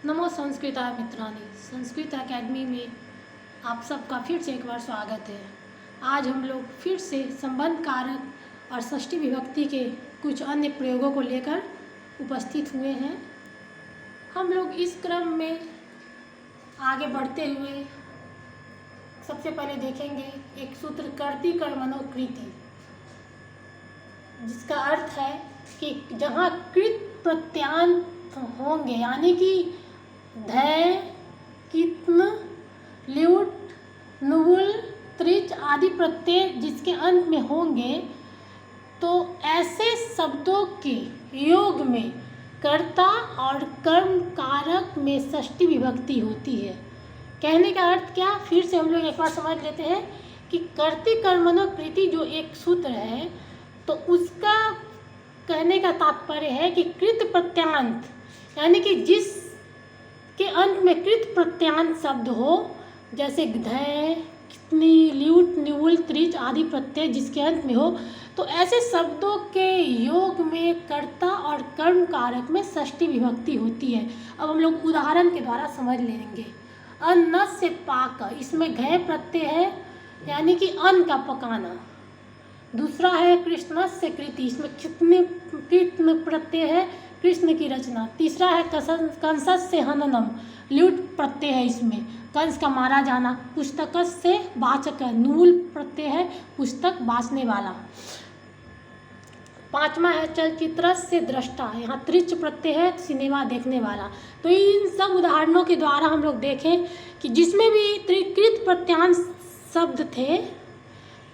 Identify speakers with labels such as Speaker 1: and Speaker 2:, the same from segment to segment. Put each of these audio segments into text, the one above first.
Speaker 1: नमो संस्कृता मित्राणि। संस्कृत अकेडमी में आप सबका फिर से एक बार स्वागत है। आज हम लोग फिर से संबंध कारक और षष्ठी विभक्ति के कुछ अन्य प्रयोगों को लेकर उपस्थित हुए हैं। हम लोग इस क्रम में आगे बढ़ते हुए सबसे पहले देखेंगे एक सूत्र कर्ती कर्मणो कृति, जिसका अर्थ है कि जहाँ कृत प्रत्यांत होंगे, यानी कि धय, कित्न, ल्यूट, नुवुल, त्रिच आदि प्रत्यय जिसके अंत में होंगे, तो ऐसे शब्दों के योग में कर्ता और कर्म कारक में षष्ठी विभक्ति होती है। कहने का अर्थ क्या, फिर से हम लोग एक बार समझ लेते हैं कि कर्ती कर्मणो कृति जो एक सूत्र है, तो उसका कहने का तात्पर्य है कि कृत प्रत्यांत, यानी कि जिस के अंत में कृत प्रत्यांत शब्द हो, जैसे धय, कितनी, ल्यूट, न्यूल, त्रिच आदि प्रत्यय जिसके अंत में हो, तो ऐसे शब्दों के योग में कर्ता और कर्म कारक में षष्ठी विभक्ति होती है। अब हम लोग उदाहरण के द्वारा समझ लेंगे। अन्न से पाक, इसमें घय प्रत्यय है, यानी कि अन्न का पकाना। दूसरा है कृष्ण से कृति, इसमें कितने प्रत्यय है, कृष्ण की रचना। तीसरा है कंस से हननम, ल्यूट प्रत्यय है, इसमें कंस का मारा जाना। पुस्तक से वाचक, नूल प्रत्यय है, पुस्तक बांचने वाला। पांचवा है चलचित्र से दृष्टा, यहाँ त्रिच प्रत्यय है, सिनेमा देखने वाला। तो इन सब उदाहरणों के द्वारा हम लोग देखें कि जिसमें भी त्रिकृत प्रत्यांत शब्द थे,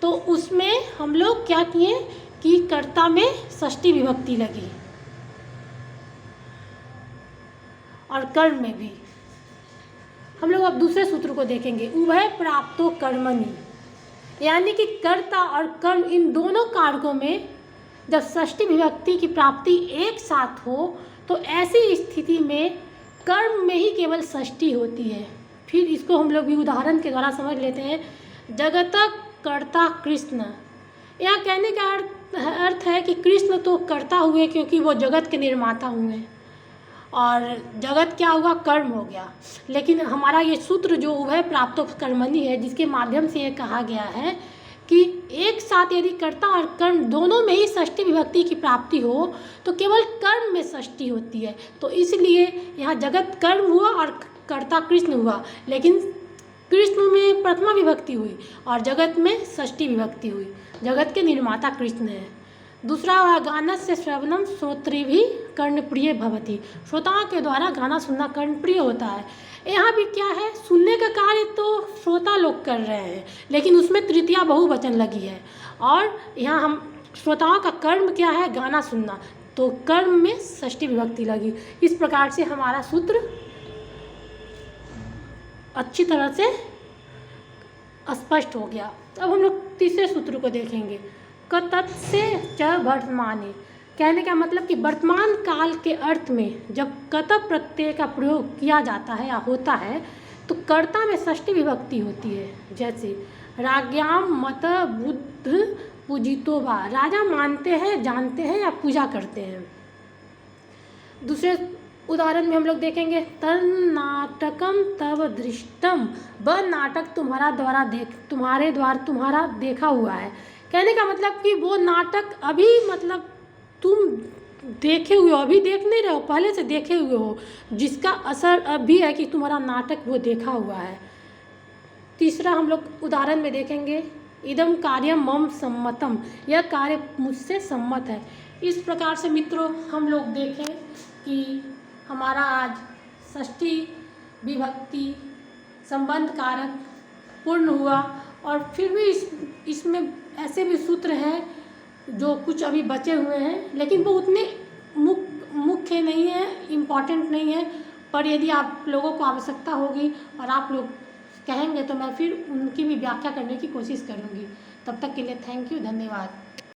Speaker 1: तो उसमें हम लोग क्या किए कि कर्ता में षष्ठी विभक्ति लगी और कर्म में भी। हम लोग अब दूसरे सूत्र को देखेंगे। उभय प्राप्तो कर्मणि, यानी कि कर्ता और कर्म इन दोनों कारकों में जब षष्ठी विभक्ति की प्राप्ति एक साथ हो, तो ऐसी स्थिति में कर्म में ही केवल षष्ठी होती है। फिर इसको हम लोग भी उदाहरण के द्वारा समझ लेते हैं। जगत कर्ता कृष्ण, यहाँ कहने का अर्थ है कि कृष्ण तो कर्ता हुए क्योंकि वो जगत के निर्माता हुए, और जगत क्या हुआ, कर्म हो गया। लेकिन हमारा ये सूत्र जो उभय प्राप्तो कर्मणि है, जिसके माध्यम से ये कहा गया है कि एक साथ यदि कर्ता और कर्म दोनों में ही षष्ठी विभक्ति की प्राप्ति हो, तो केवल कर्म में षष्ठी होती है। तो इसलिए यहाँ जगत कर्म हुआ और कर्ता कृष्ण हुआ, लेकिन कृष्ण में प्रथमा विभक्ति हुई और जगत में षष्ठी विभक्ति हुई। जगत के निर्माता कृष्ण है। दूसरा हुआ गाना से श्रवणम श्रोतृभिः कर्णप्रिय भवति, श्रोताओं के द्वारा गाना सुनना कर्णप्रिय होता है। यहाँ भी क्या है, सुनने का कार्य तो श्रोता लोग कर रहे हैं, लेकिन उसमें तृतीया बहुवचन लगी है, और यहाँ हम श्रोताओं का कर्म क्या है, गाना सुनना, तो कर्म में षष्ठी विभक्ति लगी। इस प्रकार से हमारा सूत्र अच्छी तरह से स्पष्ट हो गया। अब हम लोग तीसरे सूत्र को देखेंगे। कतत से च वर्तमाने, कहने का मतलब कि वर्तमान काल के अर्थ में जब कत प्रत्यय का प्रयोग किया जाता है या होता है, तो कर्ता में षष्ठी विभक्ति होती है। जैसे राज्ञाम मत बुद्ध पूजितो वा, राजा मानते हैं, जानते हैं या पूजा करते हैं। दूसरे उदाहरण में हम लोग देखेंगे। तन नाटकम तव दृष्टम, वह नाटक तुम्हारे द्वारा तुम्हारा देखा हुआ है। कहने का मतलब कि वो नाटक अभी मतलब तुम देखे हुए हो, अभी देख नहीं रहे हो, पहले से देखे हुए हो, जिसका असर अभी है कि तुम्हारा नाटक वो देखा हुआ है। तीसरा हम लोग उदाहरण में देखेंगे। इदम कार्यम मम सम्मतम, यह कार्य मुझसे सम्मत है। इस प्रकार से मित्रों हम लोग देखें कि हमारा आज षष्ठी विभक्ति संबंध कारक पूर्ण हुआ, और फिर भी इसमें ऐसे भी सूत्र हैं जो कुछ अभी बचे हुए हैं, लेकिन वो उतने मुख्य नहीं है, इम्पॉर्टेंट नहीं है। पर यदि आप लोगों को आवश्यकता होगी और आप लोग कहेंगे, तो मैं फिर उनकी भी व्याख्या करने की कोशिश करूँगी। तब तक के लिए थैंक यू, धन्यवाद।